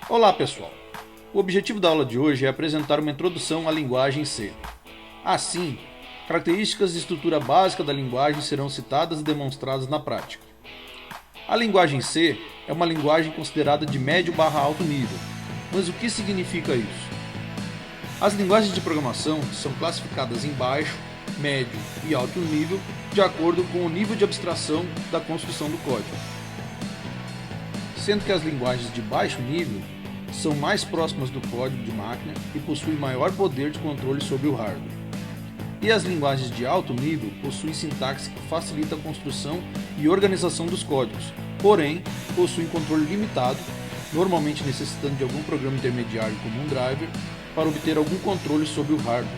Olá pessoal, o objetivo da aula de hoje é apresentar uma introdução à linguagem C. Assim, características e estrutura básica da linguagem serão citadas e demonstradas na prática. A linguagem C é uma linguagem considerada de médio/alto nível, mas o que significa isso? As linguagens de programação são classificadas em baixo, médio e alto nível de acordo com o nível de abstração da construção do código. Sendo que as linguagens de baixo nível são mais próximas do código de máquina e possuem maior poder de controle sobre o hardware. E as linguagens de alto nível possuem sintaxe que facilita a construção e organização dos códigos, porém possuem controle limitado, normalmente necessitando de algum programa intermediário como um driver, para obter algum controle sobre o hardware.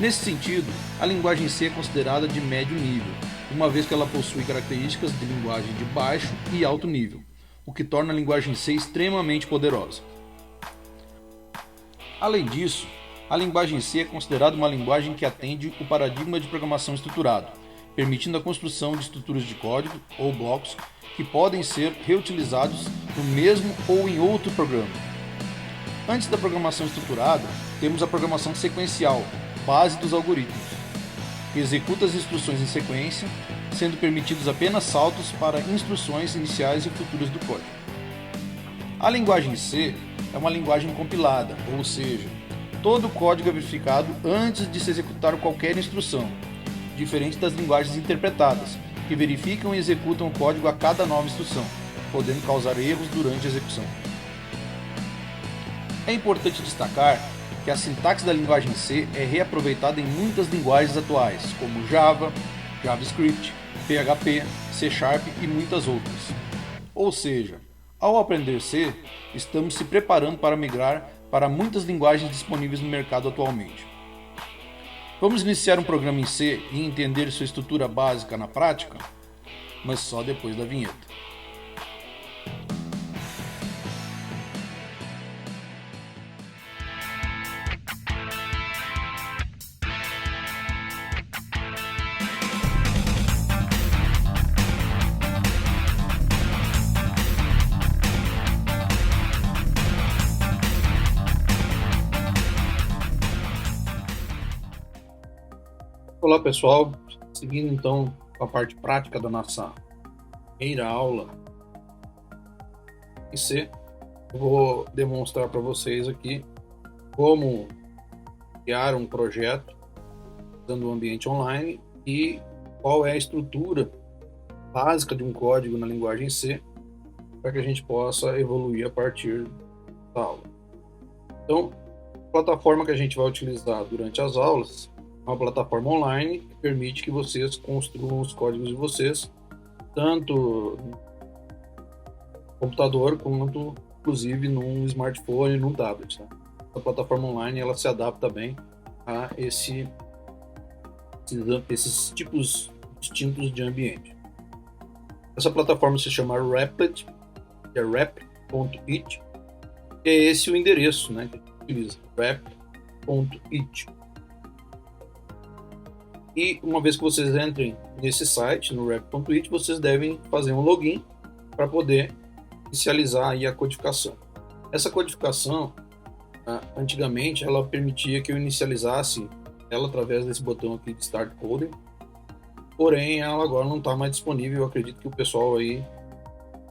Nesse sentido, a linguagem C é considerada de médio nível, uma vez que ela possui características de linguagem de baixo e alto nível, o que torna a linguagem C extremamente poderosa. Além disso, a linguagem C é considerada uma linguagem que atende o paradigma de programação estruturado, permitindo a construção de estruturas de código ou blocos que podem ser reutilizados no mesmo ou em outro programa. Antes da programação estruturada, temos a programação sequencial, base dos algoritmos, que executa as instruções em sequência, sendo permitidos apenas saltos para instruções iniciais e futuras do código. A linguagem C é uma linguagem compilada, ou seja, todo o código é verificado antes de se executar qualquer instrução, diferente das linguagens interpretadas, que verificam e executam o código a cada nova instrução, podendo causar erros durante a execução. É importante destacar que a sintaxe da linguagem C é reaproveitada em muitas linguagens atuais, como Java, JavaScript, PHP, C# e muitas outras. Ou seja, ao aprender C, estamos se preparando para migrar para muitas linguagens disponíveis no mercado atualmente. Vamos iniciar um programa em C e entender sua estrutura básica na prática? Mas só depois da vinheta. Olá pessoal, seguindo então com a parte prática da nossa primeira aula em C, eu vou demonstrar para vocês aqui como criar um projeto usando um ambiente online e qual é a estrutura básica de um código na linguagem C para que a gente possa evoluir a partir da aula. Então, a plataforma que a gente vai utilizar durante as aulas é uma plataforma online que permite que vocês construam os códigos de vocês, tanto no computador quanto, inclusive, num smartphone, num tablet. Tá? A plataforma online ela se adapta bem a esses tipos distintos de ambiente. Essa plataforma se chama Replit, que é rep.it, e é esse o endereço, né, que a gente utiliza, rep.it. E uma vez que vocês entrem nesse site, no rep.it, vocês devem fazer um login para poder inicializar aí a codificação. Essa codificação, antigamente, ela permitia que eu inicializasse ela através desse botão aqui de Start Coding, porém ela agora não está mais disponível. Eu acredito que o pessoal aí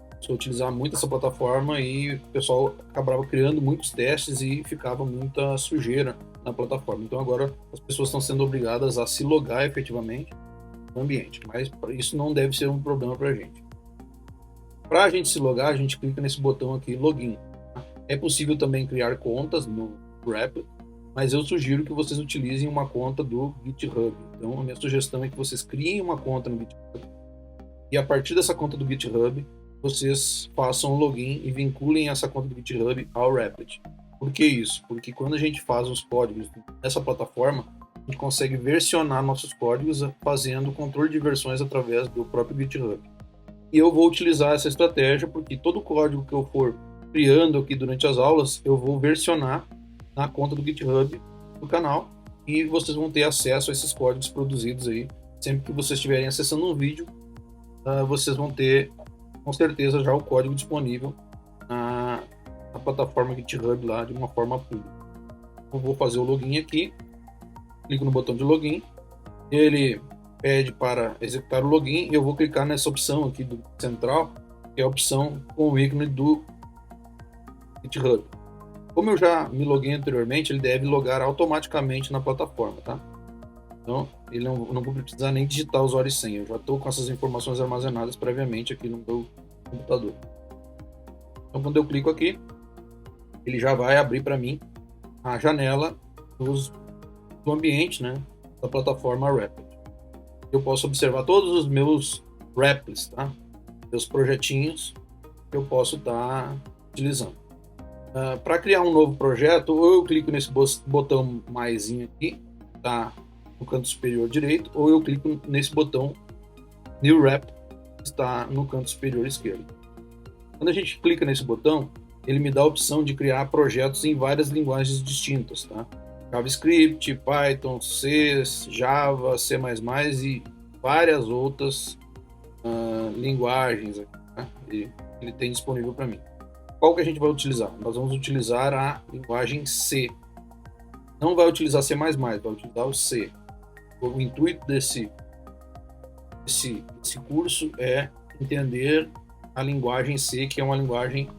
começou a utilizar muito essa plataforma e o pessoal acabava criando muitos testes e ficava muita sujeira na plataforma. Então agora as pessoas estão sendo obrigadas a se logar efetivamente no ambiente, mas isso não deve ser um problema para a gente. Para a gente se logar, a gente clica nesse botão aqui, Login. É possível também criar contas no Replit, mas eu sugiro que vocês utilizem uma conta do GitHub. Então a minha sugestão é que vocês criem uma conta no GitHub e a partir dessa conta do GitHub vocês façam um login e vinculem essa conta do GitHub ao Replit. Por que isso? Porque quando a gente faz os códigos nessa plataforma, a gente consegue versionar nossos códigos fazendo controle de versões através do próprio GitHub. E eu vou utilizar essa estratégia porque todo o código que eu for criando aqui durante as aulas, eu vou versionar na conta do GitHub do canal e vocês vão ter acesso a esses códigos produzidos aí. Sempre que vocês estiverem acessando um vídeo, vocês vão ter com certeza já o código disponível plataforma GitHub lá de uma forma pública. Eu vou fazer o login aqui, clico no botão de login, ele pede para executar o login e eu vou clicar nessa opção aqui do central, que é a opção com o ícone do GitHub. Como eu já me loguei anteriormente, ele deve logar automaticamente na plataforma, tá? Então, ele não vou precisar nem digitar usuário e senha. Eu já estou com essas informações armazenadas previamente aqui no meu computador. Então, quando eu clico aqui, ele já vai abrir para mim a janela do ambiente, né, da plataforma Rapid. Eu posso observar todos os meus replis, tá? Meus projetinhos que eu posso estar utilizando. Para criar um novo projeto, ou eu clico nesse botão maisinho aqui, tá no canto superior direito, ou eu clico nesse botão New Rep, que está no canto superior esquerdo. Quando a gente clica nesse botão, ele me dá a opção de criar projetos em várias linguagens distintas, tá? JavaScript, Python, C, Java, C++ e várias outras linguagens, tá? Ele tem disponível para mim. Qual que a gente vai utilizar? Nós vamos utilizar a linguagem C. Não vai utilizar C++, vai utilizar o C. O intuito desse curso é entender a linguagem C, que é uma linguagem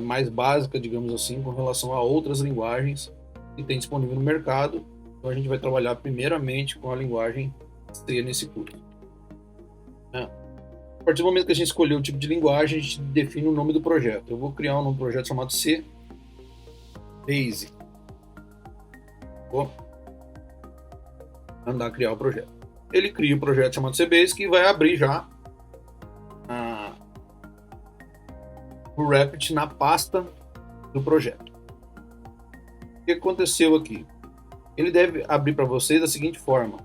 mais básica, digamos assim, com relação a outras linguagens que tem disponível no mercado. Então a gente vai trabalhar primeiramente com a linguagem C nesse curso. A partir do momento que a gente escolheu o tipo de linguagem, a gente define o nome do projeto. Eu vou criar um novo projeto chamado C Basic. Vou mandar criar o projeto. Ele cria o projeto chamado C Basic e vai abrir já o Rapid na pasta do projeto. O que aconteceu aqui? Ele deve abrir para vocês da seguinte forma.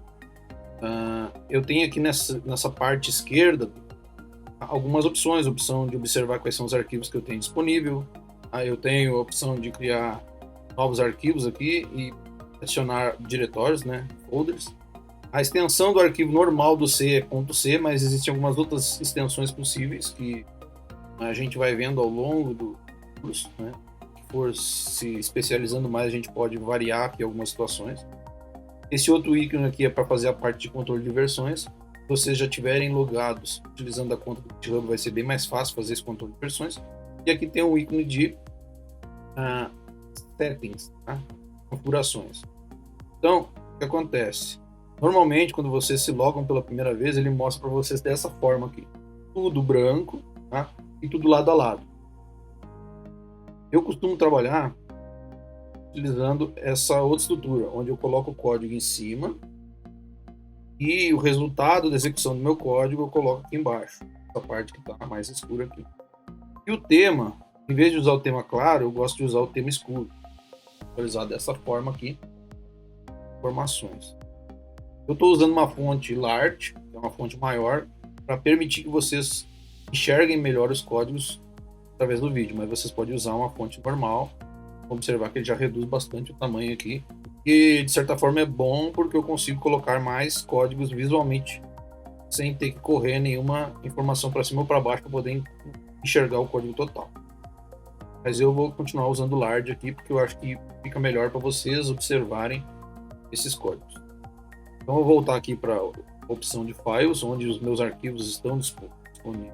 Eu tenho aqui nessa parte esquerda algumas opções, opção de observar quais são os arquivos que eu tenho disponível. Aí eu tenho a opção de criar novos arquivos aqui e adicionar diretórios, né, folders. A extensão do arquivo normal do C é .c, mas existem algumas outras extensões possíveis que a gente vai vendo ao longo do curso, né? Se for se especializando mais, a gente pode variar aqui algumas situações. Esse outro ícone aqui é para fazer a parte de controle de versões. Se vocês já tiverem logados utilizando a conta do GitHub, vai ser bem mais fácil fazer esse controle de versões. E aqui tem um ícone de settings, tá? Configurações. Então, o que acontece? Normalmente, quando vocês se logam pela primeira vez, ele mostra para vocês dessa forma aqui. Tudo branco, tá? E tudo lado a lado. Eu costumo trabalhar utilizando essa outra estrutura, onde eu coloco o código em cima e o resultado da execução do meu código eu coloco aqui embaixo, essa parte que está mais escura aqui. E o tema, em vez de usar o tema claro, eu gosto de usar o tema escuro. Vou usar dessa forma aqui, informações. Eu estou usando uma fonte large, que é uma fonte maior, para permitir que vocês enxerguem melhor os códigos através do vídeo, mas vocês podem usar uma fonte normal. Observar que ele já reduz bastante o tamanho aqui, e de certa forma é bom porque eu consigo colocar mais códigos visualmente sem ter que correr nenhuma informação para cima ou para baixo para poder enxergar o código total. Mas eu vou continuar usando o large aqui porque eu acho que fica melhor para vocês observarem esses códigos. Então eu vou voltar aqui para a opção de files, onde os meus arquivos estão disponíveis.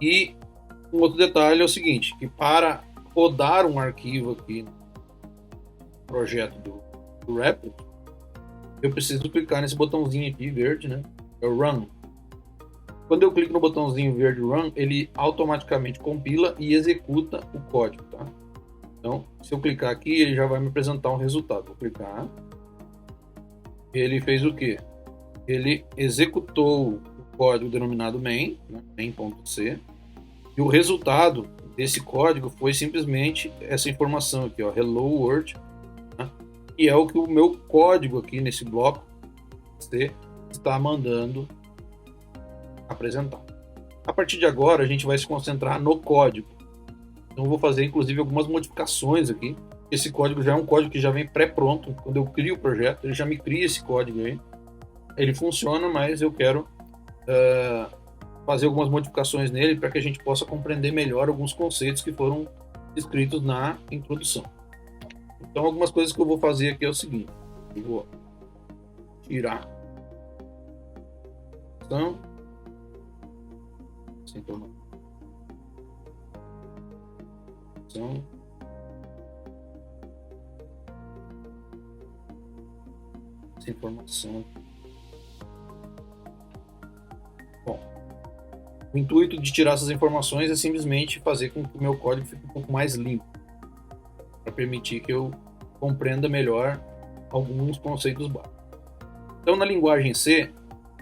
E um outro detalhe é o seguinte, que para rodar um arquivo aqui no projeto do Rapid, eu preciso clicar nesse botãozinho aqui verde, né? É o Run. Quando eu clico no botãozinho verde Run, ele automaticamente compila e executa o código, tá? Então, se eu clicar aqui, ele já vai me apresentar um resultado. Vou clicar. Ele fez o quê? Ele executou o código denominado main, né? main.c. E o resultado desse código foi simplesmente essa informação aqui, ó, Hello World, né? E é o que o meu código aqui nesse bloco C está mandando apresentar. A partir de agora, a gente vai se concentrar no código. Então, eu vou fazer, inclusive, algumas modificações aqui. Esse código já é um código que já vem pré-pronto. Quando eu crio o projeto, ele já me cria esse código aí. Ele funciona, mas eu quero fazer algumas modificações nele para que a gente possa compreender melhor alguns conceitos que foram descritos na introdução. Então, algumas coisas que eu vou fazer aqui é o seguinte: eu vou tirar essa informação, essa informação. Bom, o intuito de tirar essas informações é simplesmente fazer com que o meu código fique um pouco mais limpo, para permitir que eu compreenda melhor alguns conceitos básicos. Então, na linguagem C,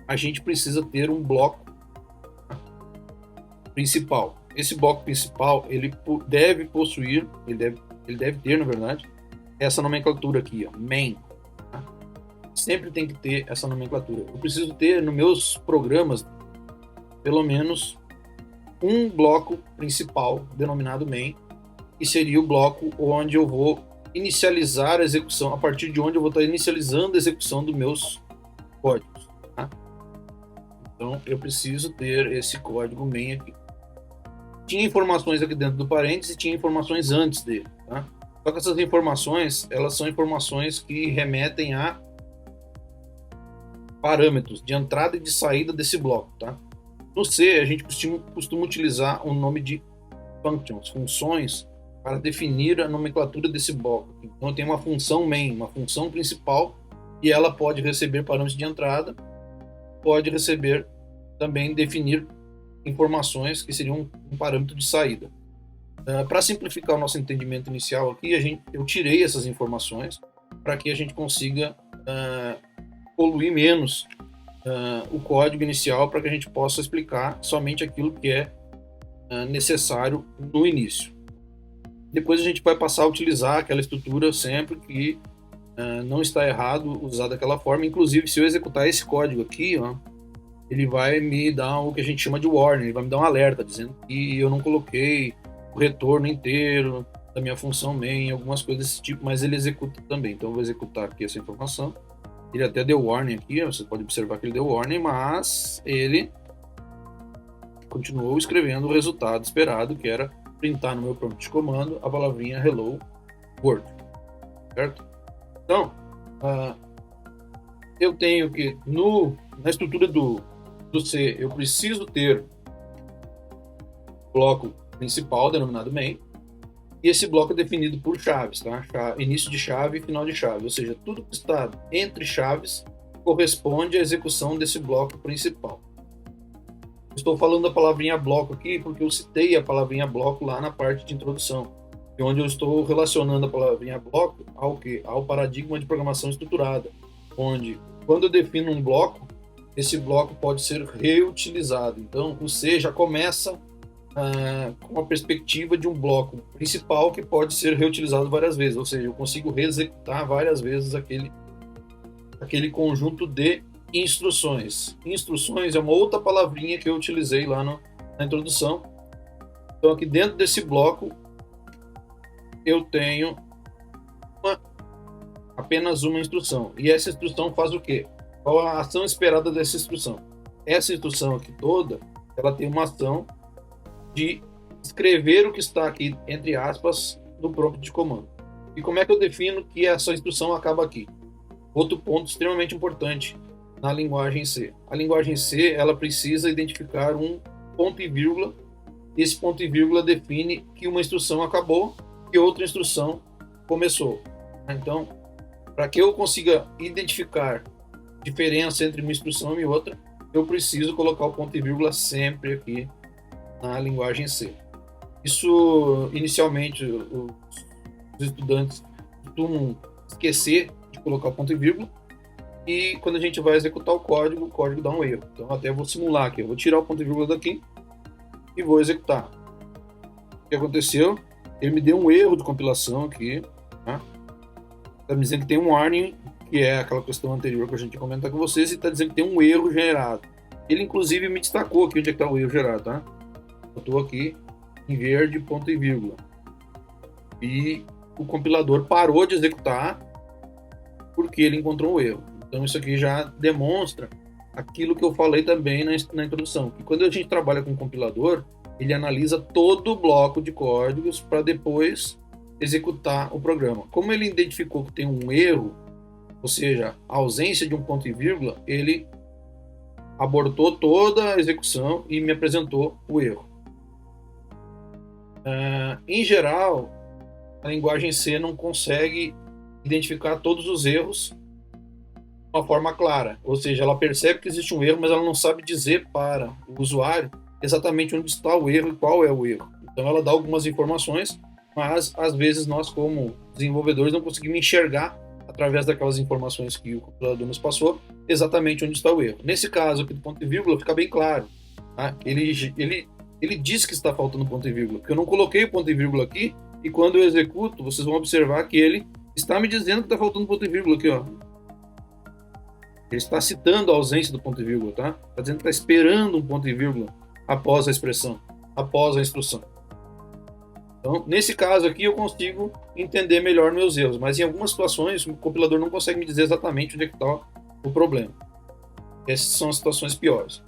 a gente precisa ter um bloco principal. Esse bloco principal, ele deve possuir, ele deve ter, na verdade, essa nomenclatura aqui, ó, main. Tá? Sempre tem que ter essa nomenclatura. Eu preciso ter nos meus programas pelo menos um bloco principal denominado main, que seria o bloco onde eu vou inicializar a execução, a partir de onde eu vou estar inicializando a execução dos meus códigos. Tá? Então, eu preciso ter esse código main aqui. Tinha informações aqui dentro do parênteses e tinha informações antes dele. Tá? Só que essas informações, elas são informações que remetem a parâmetros de entrada e de saída desse bloco. Tá? No C, a gente costuma utilizar o nome de functions, funções, para definir a nomenclatura desse bloco. Então, tem uma função main, uma função principal, e ela pode receber parâmetros de entrada, pode receber também definir informações que seriam um parâmetro de saída. Para simplificar o nosso entendimento inicial aqui, eu tirei essas informações para que a gente consiga poluir menos o código inicial, para que a gente possa explicar somente aquilo que é necessário no início. Depois a gente vai passar a utilizar aquela estrutura sempre que não está errado usar daquela forma. Inclusive, se eu executar esse código aqui, ó, ele vai me dar o que a gente chama de warning, ele vai me dar um alerta dizendo que eu não coloquei o retorno inteiro da minha função main, algumas coisas desse tipo, mas ele executa também. Então eu vou executar aqui essa informação. Ele até deu warning aqui, você pode observar que ele deu warning, mas ele continuou escrevendo o resultado esperado, que era printar no meu prompt de comando a palavrinha hello world, certo? Então, eu tenho que, na estrutura do C, eu preciso ter o bloco principal, denominado main, e esse bloco é definido por chaves, tá? Início de chave e final de chave, ou seja, tudo que está entre chaves corresponde à execução desse bloco principal. Estou falando da palavrinha bloco aqui porque eu citei a palavrinha bloco lá na parte de introdução, onde eu estou relacionando a palavrinha bloco ao quê? Ao paradigma de programação estruturada, onde, quando eu defino um bloco, esse bloco pode ser reutilizado. Então, o C já começa com a perspectiva de um bloco principal que pode ser reutilizado várias vezes, ou seja, eu consigo reexecutar várias vezes aquele conjunto de instruções. Instruções é uma outra palavrinha que eu utilizei lá na introdução. Então, aqui dentro desse bloco, eu tenho apenas uma instrução. E essa instrução faz o quê? Qual a ação esperada dessa instrução? Essa instrução aqui toda, ela tem uma ação de escrever o que está aqui, entre aspas, no prompt de comando. E como é que eu defino que essa instrução acaba aqui? Outro ponto extremamente importante na linguagem C. A linguagem C, ela precisa identificar um ponto e vírgula. E esse ponto e vírgula define que uma instrução acabou e outra instrução começou. Então, para que eu consiga identificar diferença entre uma instrução e outra, eu preciso colocar o ponto e vírgula sempre aqui na linguagem C. Isso, inicialmente, os estudantes costumam esquecer de colocar o ponto e vírgula, e quando a gente vai executar o código dá um erro. Então, até vou simular aqui. Eu vou tirar o ponto e vírgula daqui e vou executar. O que aconteceu? Ele me deu um erro de compilação aqui. Tá? Está me dizendo que tem um warning, que é aquela questão anterior que a gente comentou com vocês, e está dizendo que tem um erro gerado. Ele, inclusive, me destacou aqui onde é que está o erro gerado. Tá? Eu estou aqui em verde, ponto e vírgula. E o compilador parou de executar porque ele encontrou um erro. Então, isso aqui já demonstra aquilo que eu falei também na introdução, que quando a gente trabalha com um compilador, ele analisa todo o bloco de códigos para depois executar o programa. Como ele identificou que tem um erro, ou seja, a ausência de um ponto e vírgula, ele abortou toda a execução e me apresentou o erro. Em geral, a linguagem C não consegue identificar todos os erros de uma forma clara, ou seja, ela percebe que existe um erro, mas ela não sabe dizer para o usuário exatamente onde está o erro e qual é o erro. Então ela dá algumas informações, mas às vezes nós, como desenvolvedores, não conseguimos enxergar através daquelas informações que o compilador nos passou exatamente onde está o erro. Nesse caso aqui do ponto e vírgula fica bem claro, tá? Ele diz que está faltando ponto e vírgula, porque eu não coloquei o ponto e vírgula aqui, e quando eu executo, vocês vão observar que ele está me dizendo que está faltando ponto e vírgula aqui, ó. Ele está citando a ausência do ponto e vírgula, tá? Está dizendo que está esperando um ponto e vírgula após a expressão, após a instrução. Então, nesse caso aqui, eu consigo entender melhor meus erros, mas em algumas situações o compilador não consegue me dizer exatamente onde é que está o problema. Essas são as situações piores.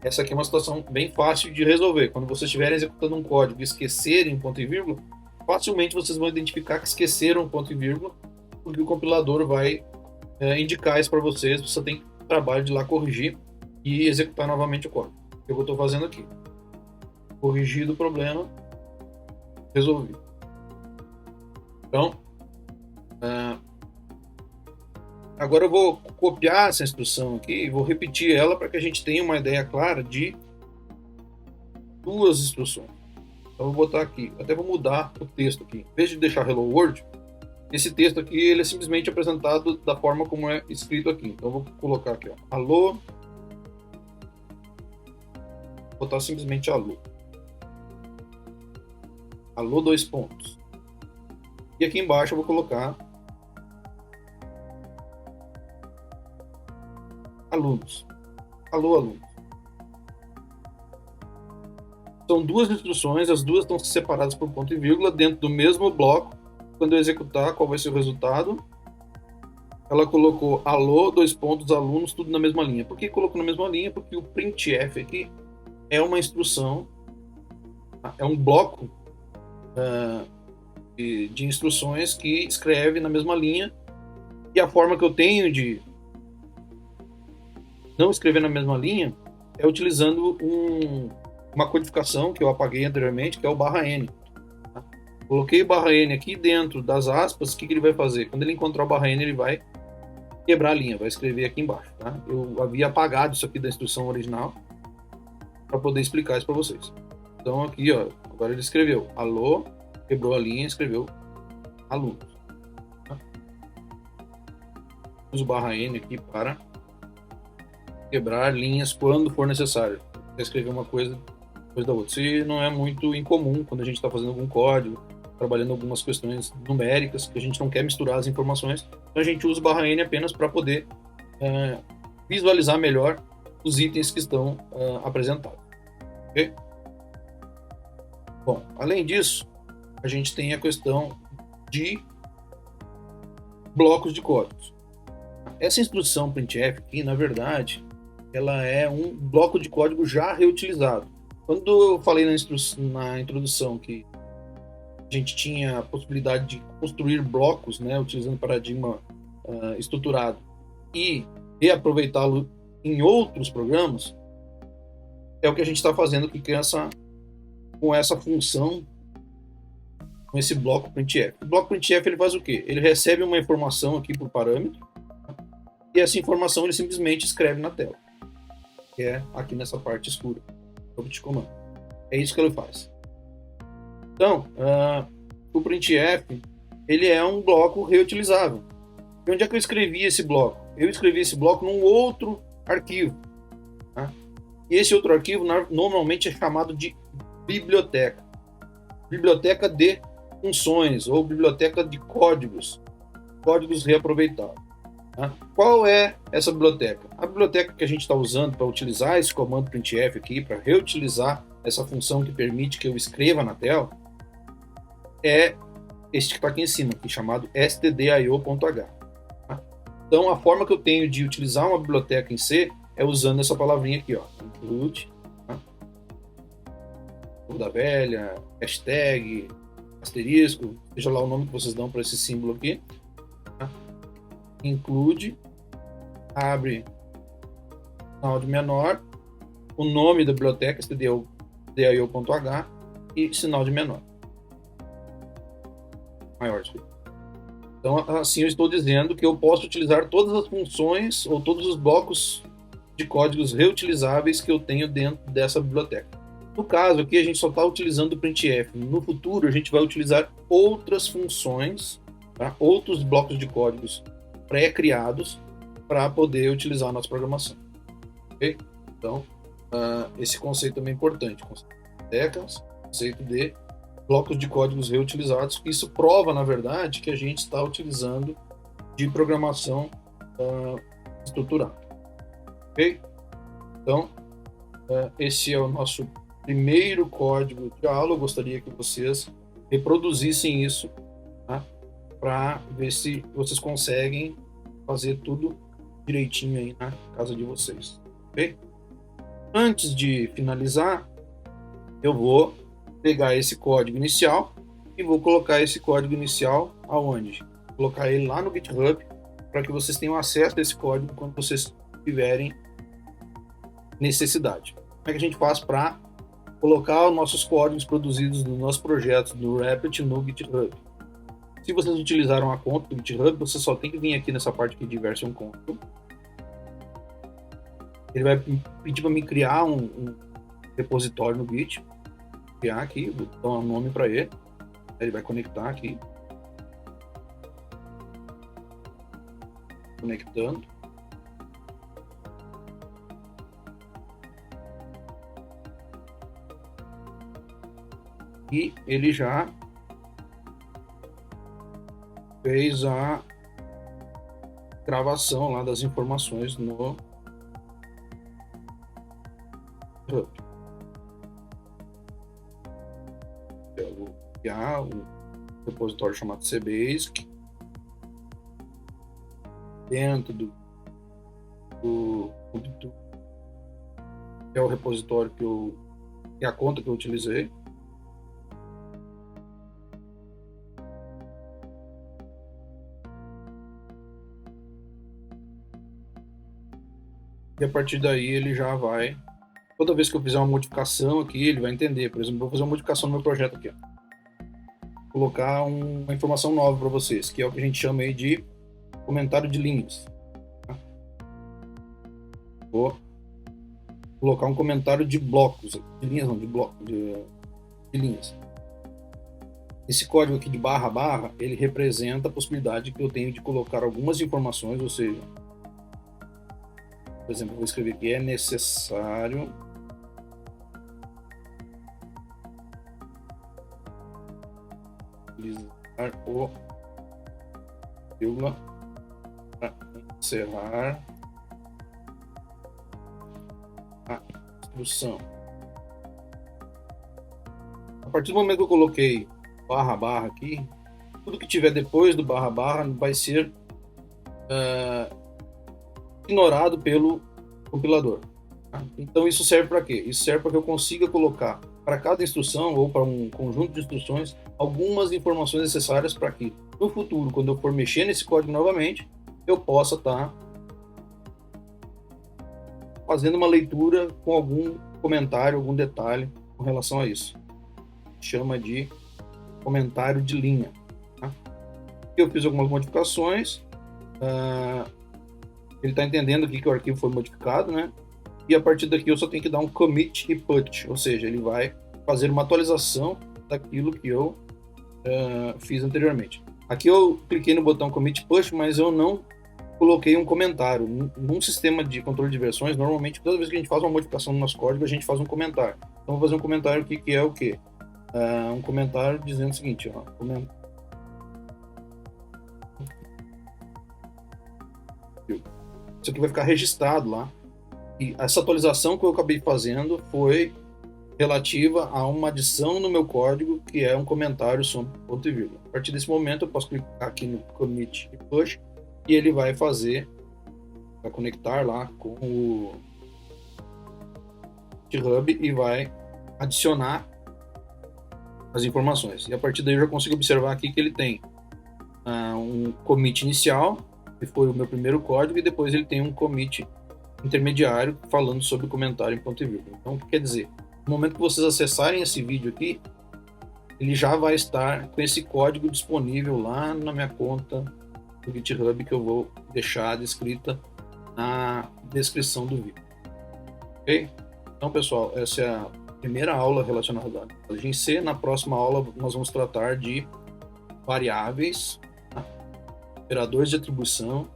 Essa aqui é uma situação bem fácil de resolver. Quando vocês estiverem executando um código e esquecerem um ponto e vírgula, facilmente vocês vão identificar que esqueceram um ponto e vírgula, porque o compilador vai indicar isso para vocês. Você tem trabalho de ir lá corrigir e executar novamente o código. É o que eu estou fazendo aqui. Corrigido o problema, resolvido. Então, agora eu vou copiar essa instrução aqui e vou repetir ela para que a gente tenha uma ideia clara de duas instruções. Então eu vou botar aqui, até vou mudar o texto aqui. Em vez de deixar Hello World, esse texto aqui ele é simplesmente apresentado da forma como é escrito aqui. Então eu vou colocar aqui, ó, alô, vou botar simplesmente alô. Alô, 2 pontos. E aqui embaixo eu vou colocar alunos. Alô, alunos. São duas instruções, as duas estão separadas por ponto e vírgula dentro do mesmo bloco. Quando eu executar, qual vai ser o resultado? Ela colocou alô, 2 pontos, alunos, tudo na mesma linha. Por que colocou na mesma linha? Porque o printf aqui é uma instrução, é um bloco de instruções que escreve na mesma linha, e a forma que eu tenho de não escrever na mesma linha é utilizando uma codificação que eu apaguei anteriormente, que é o /n. Tá? Coloquei o /n aqui dentro das aspas. O que ele vai fazer? Quando ele encontrar o /n, ele vai quebrar a linha, vai escrever aqui embaixo. Tá? Eu havia apagado isso aqui da instrução original para poder explicar isso para vocês. Então aqui, ó, agora ele escreveu alô, quebrou a linha e escreveu alunos. Tá? Uso o /n aqui para quebrar linhas quando for necessário. Escrever uma coisa depois da outra. Isso não é muito incomum quando a gente está fazendo algum código, trabalhando algumas questões numéricas, que a gente não quer misturar as informações. Então a gente usa o /n apenas para poder visualizar melhor os itens que estão apresentados. Okay? Bom, além disso, a gente tem a questão de blocos de códigos. Essa instrução printf aqui, na verdade, ela é um bloco de código já reutilizado. Quando eu falei na introdução que a gente tinha a possibilidade de construir blocos, né, utilizando paradigma estruturado e reaproveitá-lo em outros programas, é o que a gente está fazendo aqui com essa função, com esse bloco printf. O bloco printf ele faz o quê? Ele recebe uma informação aqui por parâmetro, e essa informação ele simplesmente escreve na tela, que é aqui nessa parte escura, de comando. É isso que ele faz. Então, o printf ele é um bloco reutilizável. E onde é que eu escrevi esse bloco? Eu escrevi esse bloco num outro arquivo. Tá? E esse outro arquivo normalmente é chamado de biblioteca. Biblioteca de funções ou biblioteca de códigos reaproveitados. Tá? Qual é essa biblioteca? A biblioteca que a gente está usando para utilizar esse comando printf aqui, para reutilizar essa função que permite que eu escreva na tela, é este que está aqui em cima, aqui, chamado stdio.h. Tá? Então, a forma que eu tenho de utilizar uma biblioteca em C é usando essa palavrinha aqui, ó, include, tá? Da velha, hashtag, asterisco, seja lá o nome que vocês dão para esse símbolo aqui, tá? Include, abre sinal de menor, o nome da biblioteca, stdio.h, e sinal de menor. Maior. Então, assim, eu estou dizendo que eu posso utilizar todas as funções ou todos os blocos de códigos reutilizáveis que eu tenho dentro dessa biblioteca. No caso aqui, a gente só está utilizando o printf. No futuro, a gente vai utilizar outras funções, tá? Outros blocos de códigos pré-criados para poder utilizar a nossa programação. Okay? Então, esse conceito também é importante. Conceito de bibliotecas, conceito de blocos de códigos reutilizados. Isso prova, na verdade, que a gente está utilizando de programação estruturada. Ok? Então, esse é o nosso primeiro código de aula. Eu gostaria que vocês reproduzissem isso, tá? Para ver se vocês conseguem fazer tudo direitinho aí na casa de vocês. Ok? Antes de finalizar, eu vou pegar esse código inicial e vou colocar esse código inicial aonde? Vou colocar ele lá no GitHub para que vocês tenham acesso a esse código quando vocês tiverem necessidade. Como é que a gente faz para colocar os nossos códigos produzidos nos nossos projetos do Replit no GitHub? Se vocês utilizaram a conta do GitHub, você só tem que vir aqui nessa parte aqui de version control. Ele vai pedir para mim criar um repositório no Git. Criar aqui, vou dar um nome para ele. Ele vai conectar aqui. Conectando. E ele já fez a gravação lá das informações no GitHub. Eu vou criar um repositório chamado CBasic dentro do que é o repositório que é a conta que eu utilizei. E a partir daí ele já vai, toda vez que eu fizer uma modificação aqui, ele vai entender. Por exemplo, vou fazer uma modificação no meu projeto aqui, ó. Colocar uma informação nova para vocês, que é o que a gente chama aí de comentário de linhas. Tá? Vou colocar um comentário de blocos, de linhas não, de blocos, de linhas. Esse código aqui de //, ele representa a possibilidade que eu tenho de colocar algumas informações, ou seja, por exemplo, eu vou escrever que é necessário utilizar o vírgula para encerrar a instrução. A partir do momento que eu coloquei // aqui, tudo que tiver depois do // vai ser ignorado pelo compilador. Tá? Então isso serve para quê? Isso serve para que eu consiga colocar para cada instrução ou para um conjunto de instruções algumas informações necessárias para que no futuro, quando eu for mexer nesse código novamente, eu possa estar fazendo uma leitura com algum comentário, algum detalhe com relação a isso. Chama de comentário de linha. Tá? Eu fiz algumas modificações. Ele está entendendo aqui que o arquivo foi modificado, né? E a partir daqui eu só tenho que dar um commit e put, ou seja, ele vai fazer uma atualização daquilo que eu fiz anteriormente. Aqui eu cliquei no botão commit push, mas eu não coloquei um comentário. Num sistema de controle de versões, normalmente toda vez que a gente faz uma modificação no nosso código, a gente faz um comentário. Então vou fazer um comentário aqui que é o quê? Um comentário dizendo o seguinte, ó, isso aqui vai ficar registrado lá. E essa atualização que eu acabei fazendo foi relativa a uma adição no meu código, que é um comentário sobre ponto e vírgula. A partir desse momento eu posso clicar aqui no commit e push e ele vai conectar lá com GitHub e vai adicionar as informações. E a partir daí eu já consigo observar aqui que ele tem um commit inicial, que foi o meu primeiro código, e depois ele tem um commit intermediário falando sobre o comentário em ponto e vírgula. Então, o que quer dizer? No momento que vocês acessarem esse vídeo aqui, ele já vai estar com esse código disponível lá na minha conta do GitHub, que eu vou deixar descrita na descrição do vídeo. Ok? Então, pessoal, essa é a primeira aula relacionada à linguagem C. Na próxima aula, nós vamos tratar de variáveis, tá? Operadores de atribuição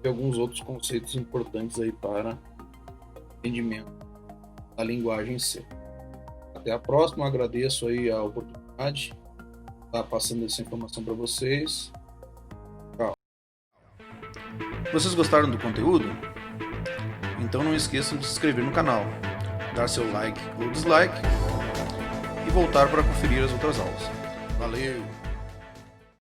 e alguns outros conceitos importantes aí para o entendimento da linguagem C. Até a próxima, agradeço aí a oportunidade de estar passando essa informação para vocês. Tchau. Vocês gostaram do conteúdo? Então não esqueçam de se inscrever no canal, dar seu like ou dislike e voltar para conferir as outras aulas. Valeu!